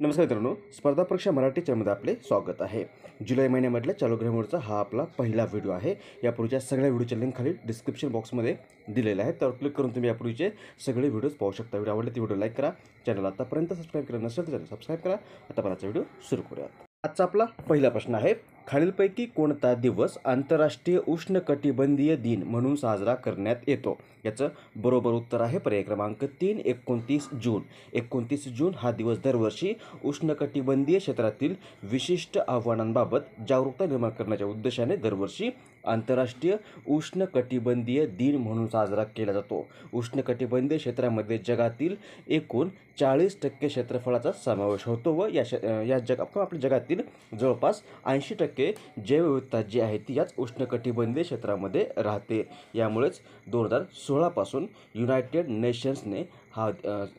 नमस्कार मित्रांनो, स्पर्धा परीक्षा मराठी चॅनलमध्ये आपले स्वागत आहे. जुलै महिन्यामधल्या चालू घडामोडीचा हा आपला पहिला व्हिडिओ आहे. यापूर्वीच्या सगळ्या व्हिडिओचे लिंक खाली डिस्क्रिप्शन बॉक्समध्ये दिलेले आहे. त्यावर क्लिक करून तुम्ही यापूर्वीचे सगळे व्हिडिओज पाहू शकता. व्हिडिओ आवडले तर व्हिडिओ लाईक करा. चॅनल आतापर्यंत सबस्क्राईब केलं नसेल तर चॅनल सबस्क्राईब करा. आता आपण आजचा व्हिडिओ सुरू करूयात. आजचा आपला पहिला प्रश्न आहे, खालीलपैकी कोणता दिवस आंतरराष्ट्रीय उष्णकटिबंधीय दिन म्हणून साजरा करण्यात येतो? याचं बरोबर उत्तर आहे पर्याय क्रमांक 3, 29 जून. 29 जून हा दिवस दरवर्षी उष्णकटिबंधीय क्षेत्रातील विशिष्ट आव्हानांबाबत जागरूकता निर्माण करण्याच्या उद्देशाने दरवर्षी आंतरराष्ट्रीय उष्णकटिबंधीय दिन म्हणून साजरा केला जातो. उष्णकटिबंधीय क्षेत्रामध्ये जगातील एकूण 40% क्षेत्रफळाचा समावेश होतो व आपल्या जगातील जवळपास 80% जैवविविधता जी आहे ती याच उष्णकटिबंधीय क्षेत्रामध्ये राहते. यामुळेच 2016 पासून युनायटेड नेशन्सने हा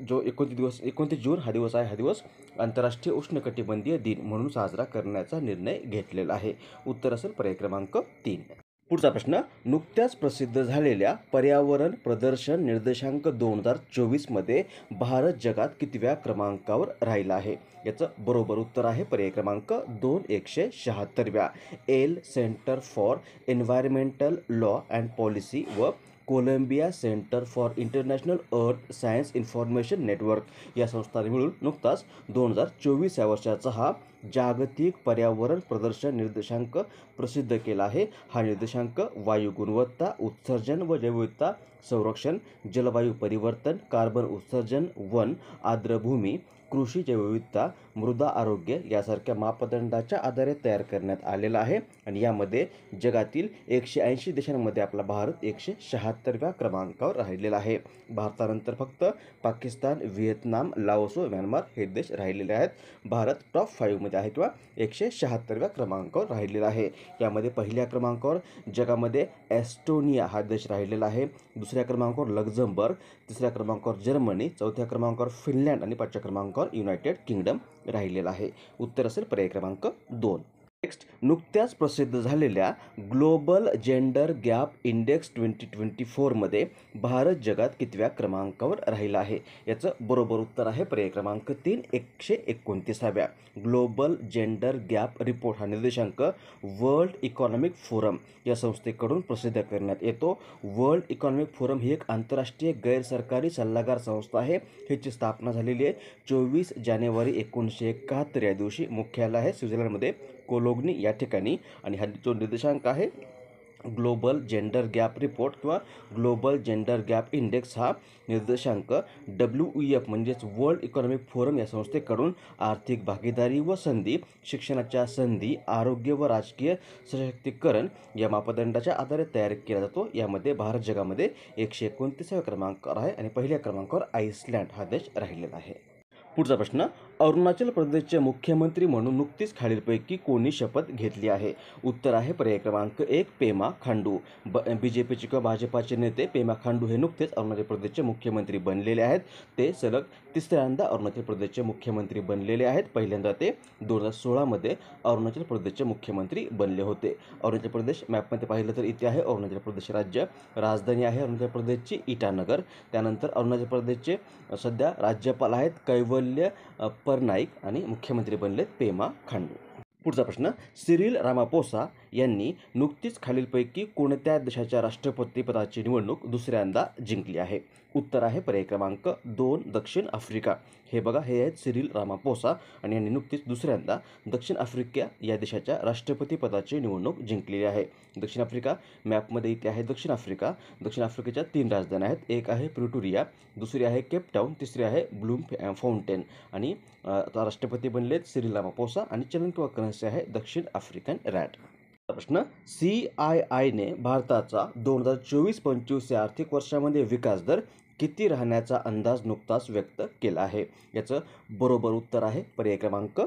जो 29 जून हा दिवस आहे, हा दिवस आंतरराष्ट्रीय उष्णकटिबंधीय दिन म्हणून साजरा करण्याचा निर्णय घेतलेला आहे. उत्तर असेल पर्याय क्रमांक 3. पुढचा प्रश्न, नुकत्याच प्रसिद्ध झालेल्या पर्यावरण प्रदर्शन निर्देशांक 2024 मध्ये भारत जगात कितव्या क्रमांकावर राहिला आहे? याचं बरोबर उत्तर आहे पर्याय क्रमांक 2, 176व्या. Yale centre for environmental law and policy व Columbia centre for international earth science information network या संस्थांनी मिळून नुकताच 2024 या वर्षाचा हा जागतिक पर्यावरण प्रदर्शन निर्देशांक प्रसिद्ध केला आहे. हा निर्देशांक वायू गुणवत्ता, उत्सर्जन व जैवविविधता संरक्षण, जलवायू परिवर्तन, कार्बन उत्सर्जन, वन, आर्द्रभूमी, कृषी जैवविविधता, मृदा आरोग्य यासारख्या मापदंडाच्या आधारे तयार करण्यात आलेला आहे आणि यामध्ये जगातील 180 देशांमध्ये आपला भारत 176व्या क्रमांकावर राहिलेला आहे. भारतानंतर फक्त पाकिस्तान, व्हिएतनाम, लाओस व म्यानमार हे देश राहिलेले आहेत. भारत टॉप 5 मध्ये आहे किंवा 176व्या क्रमांकावर राहिलेला आहे. यामध्ये पहिल्या क्रमांकावर जगामध्ये एस्टोनिया हा देश राहिलेला आहे. दुसऱ्या क्रमांकावर लक्झमबर्ग, तिसऱ्या क्रमांकावर जर्मनी, चौथ्या क्रमांकावर फिनलँड आणि पाचव्या क्रमांकावर युनायटेड किंगडम राहिलेला आहे. उत्तर असेल पर्याय क्रमांक 2. नेक्स्ट, नुकत्याच प्रसिद्ध झालेल्या ग्लोबल जेंडर गॅप इंडेक्स 2024 मध्ये भारत जगात कितव्या क्रमांकावर राहिला आहे? याचं बरोबर उत्तर आहे पर्याय क्रमांक 3, 129व्या. ग्लोबल जेंडर गॅप रिपोर्ट हा निर्देशांक वर्ल्ड इकॉनॉमिक फोरम या संस्थेकडून प्रसिद्ध करण्यात येतो. वर्ल्ड इकॉनॉमिक फोरम ही एक आंतरराष्ट्रीय गैरसरकारी सल्लागार संस्था आहे. ह्याची स्थापना झालेली आहे 24 जानेवारी 1971 या दिवशी. मुख्यालय आहे स्वित्झर्लंडमध्ये कोलोग्नी या ठिकाणी आणि हा जो निर्देशांक आहे ग्लोबल जेंडर गॅप रिपोर्ट किंवा ग्लोबल जेंडर गॅप इंडेक्स हा निर्देशांक WEF म्हणजेच वर्ल्ड इकॉनॉमिक फोरम या संस्थेकडून आर्थिक भागीदारी व संधी, शिक्षणाच्या संधी, आरोग्य व राजकीय सशक्तीकरण या मापदंडाच्या आधारे तयार केला जातो. यामध्ये भारत जगामध्ये 129व्या क्रमांकावर आहे आणि पहिल्या क्रमांकावर आइसलँड हा देश राहिलेला आहे. पुढचा प्रश्न, अरुणाचल प्रदेशचे मुख्यमंत्री म्हणून नुकतीच खालीलपैकी कोणी शपथ घेतली आहे? उत्तर आहे पर्याय क्रमांक 1, पेमा खांडू. BJPचे किंवा भाजपाचे नेते पेमा खांडू हे नुकतेच अरुणाचल प्रदेशचे मुख्यमंत्री बनलेले आहेत. ते सलग तिसऱ्यांदा अरुणाचल प्रदेशचे मुख्यमंत्री बनलेले आहेत. पहिल्यांदा ते 2016 मध्ये अरुणाचल प्रदेशचे मुख्यमंत्री बनले होते. अरुणाचल प्रदेश मॅपमध्ये पाहिलं तर इथे आहे अरुणाचल प्रदेश राज्य. राजधानी आहे अरुणाचल प्रदेशची इटानगर. त्यानंतर अरुणाचल प्रदेशचे सध्या राज्यपाल आहेत कैवल्य परनाईक आणि मुख्यमंत्री बनलेत पेमा खांडू. पुढचा प्रश्न, सिरिल रामापोसा यांनी नुकतीच खालीलपैकी कोणत्या देशाच्या राष्ट्रपतीपदाची निवडणूक दुसऱ्यांदा जिंकली आहे? उत्तर आहे पर्याय क्रमांक 2, दक्षिण आफ्रिका. हे बघा, हे आहेत सिरिल रामापोसा आणि यांनी नुकतीच दुसऱ्यांदा दक्षिण आफ्रिका या देशाच्या राष्ट्रपतीपदाची निवडणूक जिंकलेली आहे. दक्षिण आफ्रिका मॅपमध्ये इथे आहे दक्षिण आफ्रिका. दक्षिण आफ्रिकेच्या 3 राजधान्या आहेत. एक आहे प्रिटोरिया, दुसरी आहे केपटाऊन, तिसरी आहे ब्लूम फाउंटेन आणि राष्ट्रपती बनलेत सिरिल रामापोसा आणि चलन किंवा करन्सी आहे दक्षिण आफ्रिकन रॅट. प्रश्न, CIIने भारताचा 2024-25 या आर्थिक वर्षामध्ये विकास दर किती राहण्याचा अंदाज नुकताच व्यक्त केला आहे? याचं बरोबर उत्तर आहे पर्याय क्रमांक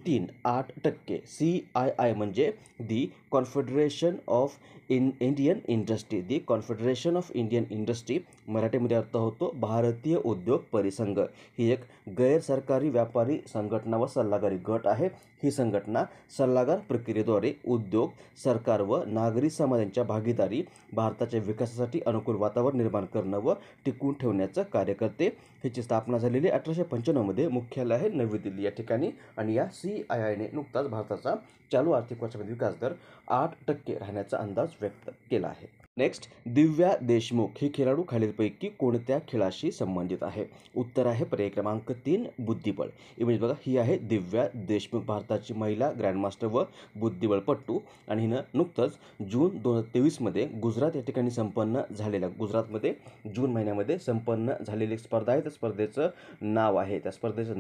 8%. CII म्हणजे the confederation of Indian industry. The confederation of Indian industry मराठीमध्ये अर्थ होतो भारतीय उद्योग परिसंघ. ही एक गैरसरकारी व्यापारी संघटना व सल्लागारी गट आहे. ही संघटना सल्लागार प्रक्रियेद्वारे उद्योग, सरकार व नागरी समाजांच्या भागीदारी, भारताच्या विकासासाठी अनुकूल वातावरण निर्माण करणं व टिकवून ठेवण्याचं कार्य करते. हिची स्थापना झालेली 1895 मध्ये. मुख्यालय आहे नवी दिल्ली या ठिकाणी. आणि या CIIने नुकताच भारताचा चालू आर्थिक वर्षामध्ये विकास दर 8% राहण्याचा अंदाज व्यक्त केला आहे. नेक्स्ट, दिव्या देशमुख ही खेळाडू खालीलपैकी कोणत्या खेळाशी संबंधित आहे? उत्तर आहे पर्याय क्रमांक 3 बुद्धिबळ. इमेज बघा, ही आहे दिव्या देशमुख, भारताची महिला ग्रँडमास्टर व बुद्धिबळपटू. आणि हिनं नुकतंच जून 2023 मध्ये गुजरात या ठिकाणी संपन्न झालेल्या, गुजरातमध्ये जून महिन्यामध्ये संपन्न झालेली एक स्पर्धा आहे. त्या स्पर्धेचं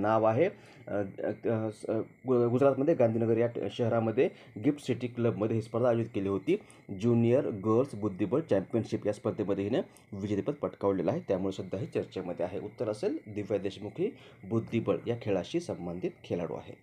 नाव आहे गुजरातमध्ये गांधीनगर या शहरामध्ये गिफ्ट सिटी क्लबमध्ये ही स्पर्धा आयोजित केली होती. ज्युनियर गर्ल्स बुद्धिबळ चॅम्पियनशिप या स्पर्धेमध्ये हिने विजेतेपद पटकावलेलं आहे. त्यामुळे सध्या ही चर्चेमध्ये आहे. उत्तर असेल दिव्या देशमुख ही बुद्धिबळ या खेळाशी संबंधित खेळाडू आहे.